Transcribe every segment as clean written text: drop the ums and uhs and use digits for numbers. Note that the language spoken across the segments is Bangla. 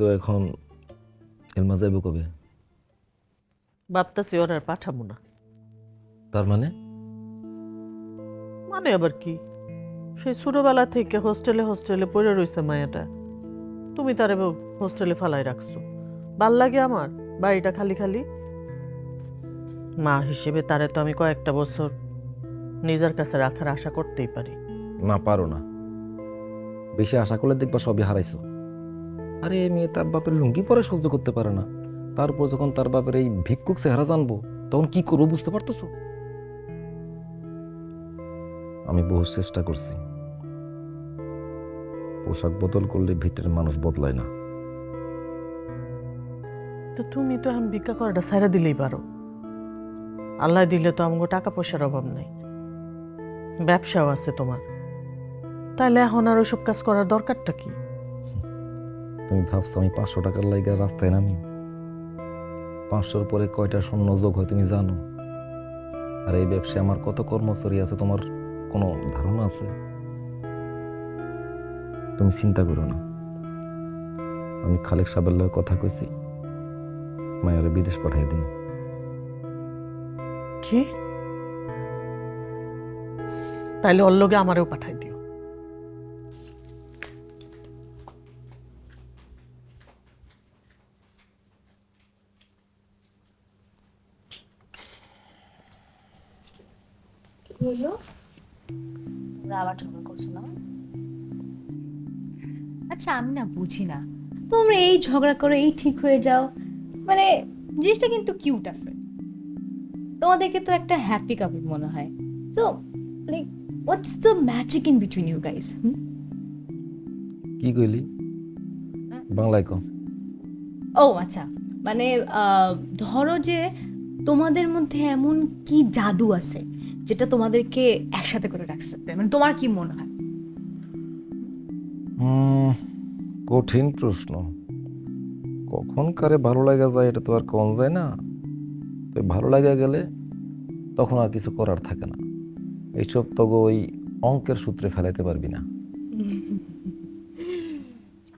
তো এখন এলমা যাইব কবে? ভাবতেছি ওর আর পাঠাবো না। তার মানে? মানে আবার কি, সেই ছোটবেলা থেকে হোস্টেলে হোস্টেলে পড়ে রইছে মায়াটা। তুমি তারে হোস্টেলে ফালাই রাখছো। ভাল লাগে আমার বাড়িটা খালি খালি? মা হিসেবে তারে তো আমি কয়েকটা বছর নিজের কাছে রাখার আশা করতেই পারি। না, পারো না। বেশি আশা করলে দেখবা সবই হারাইছো। আরে এই মেয়ে তার বাপের লুঙ্গি পরে সহ্য করতে পারে না, তারপর যখন তার বাপের এই ভিক্ষুক চেহারা জানবো তখন কি করবো বুঝতে পারতেছো? আমি বহু চেষ্টা করছি, পোশাক বদল করলে ভিতরের মানুষ বদলায় না। তো তুমি তো এখন ভিক্ষা করাটা ছাইড়া দিলেই পারো। আল্লাহ দিলে তো আমাকে টাকা পয়সার অভাব নাই, ব্যবসাও আছে তোমার। তাইলে এখন আর ওইসব কাজ করার দরকারটা কি? তুমি ভাবছো আমি 500 টাকার লাইগা রাস্তায় নামি? 500-র পরে কয়টা শূন্য যোগ হয় তুমি জানো? আর এই ব্যবসায় আমার কত কর্মচারী আছে তোমার কোনো ধারণা আছে? তুমি চিন্তা করো না, আমি খালেক সাহেবের লগে কথা কইছি, মায়ের বিদেশ পাঠিয়ে দিন। কি? তাইলে ওর লগে আমারেও পাঠাই দিও। হলো তোমরা আবার ঝগড়া করছো না? আচ্ছা আমি না বুঝি না, তোমরা এই ঝগড়া করো এই ঠিক হয়ে যাও, মানে জিনিসটা কিন্তু কিউট আছে। তোমাদেরকে তো একটা হ্যাপি কাপল মনে হয়। So like what's the magic in between you guys? কি কইলি? বাংলায় কও। ও আচ্ছা, মানে ধরো যে তোমাদের মধ্যে এমন কি জাদু আছে যেটা তোমাদেরকে একসাথে করে রাখছে, মানে তোমার কি মনে হয়? কঠিন প্রশ্ন। কখন কারে ভালো লাগা যায় এটা তো আর কোন যায় না। তো ভালো লাগা গেলে তখন আর কিছু করার থাকে না। এইসব তো ওই অঙ্কের সূত্রে ফেলাইতে পারবি না।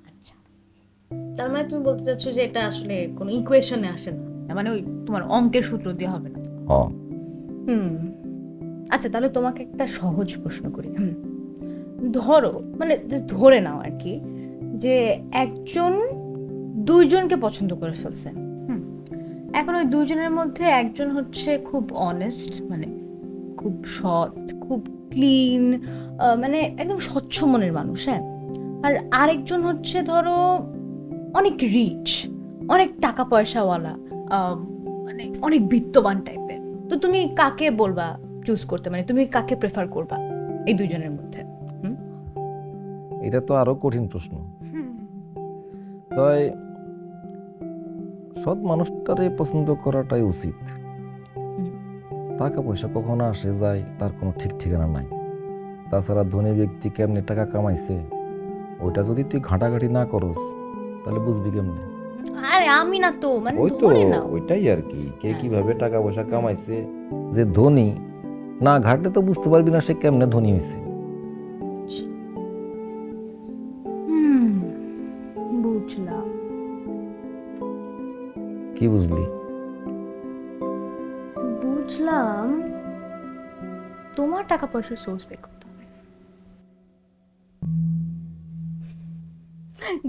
আচ্ছা, তার মানে তুমি বলতে চাচ্ছ যে এটা আসলে কোনো ইকুয়েশনে আসে না, তার মানে ওই তোমার অঙ্কের সূত্র দিয়ে হবে না। হ। হুম, আচ্ছা তাহলে তোমাকে একটা সহজ প্রশ্ন করি। ধরো মানে just ধরে নাও আর কি, যে একজন দুইজনকে পছন্দ করে ফেলছে। হুম, এখন ওই দুইজনের মধ্যে একজন হচ্ছে খুব অনেস্ট, মানে খুব সৎ, খুব ক্লিন, মানে একদম স্বচ্ছ মনের মানুষ, হ্যাঁ। আর আরেকজন হচ্ছে ধরো অনেক রিচ, অনেক টাকা পয়সাওয়ালা, মানে অনেক বিত্তবান টাইপের। তো তুমি কাকে বলবা চুজ করতে, মানে তুমি কাকে প্রেফার করবা এই দুইজনের মধ্যে? এটা তো আরো কঠিন প্রশ্ন। তাই সৎ মানুষটারে পছন্দ করাটাই উচিত। টাকা পয়সা কখনো আসে যায় তার কোনো ঠিক ঠিকানা নাই। তাছাড়া ধনী ব্যক্তি কেমনে টাকা কামাইছে ওইটা যদি তুই ঘাটাঘাটি না করস তাহলে বুঝবি কেমনে? আরে আমি না তো, মানে ওই তো ধরে নাও। ওইটাই আর কি, কে হ্যাঁ। কিভাবে টাকা পয়সা কামাইছে, যে ধনী না ঘাটলে তো বুঝতে পারবি না সে কেমনে ধনী হয়েছে। হুম, বুঝলাম। কি বুঝলি? বুঝলাম, তোমার টাকা পয়সার সোর্স বের করতে হবে।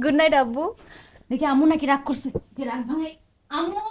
গুড নাইট আব্বু। দেখি আম্মু নাকি রাগ করছে, যে রাগ ভাঙে। আম্মু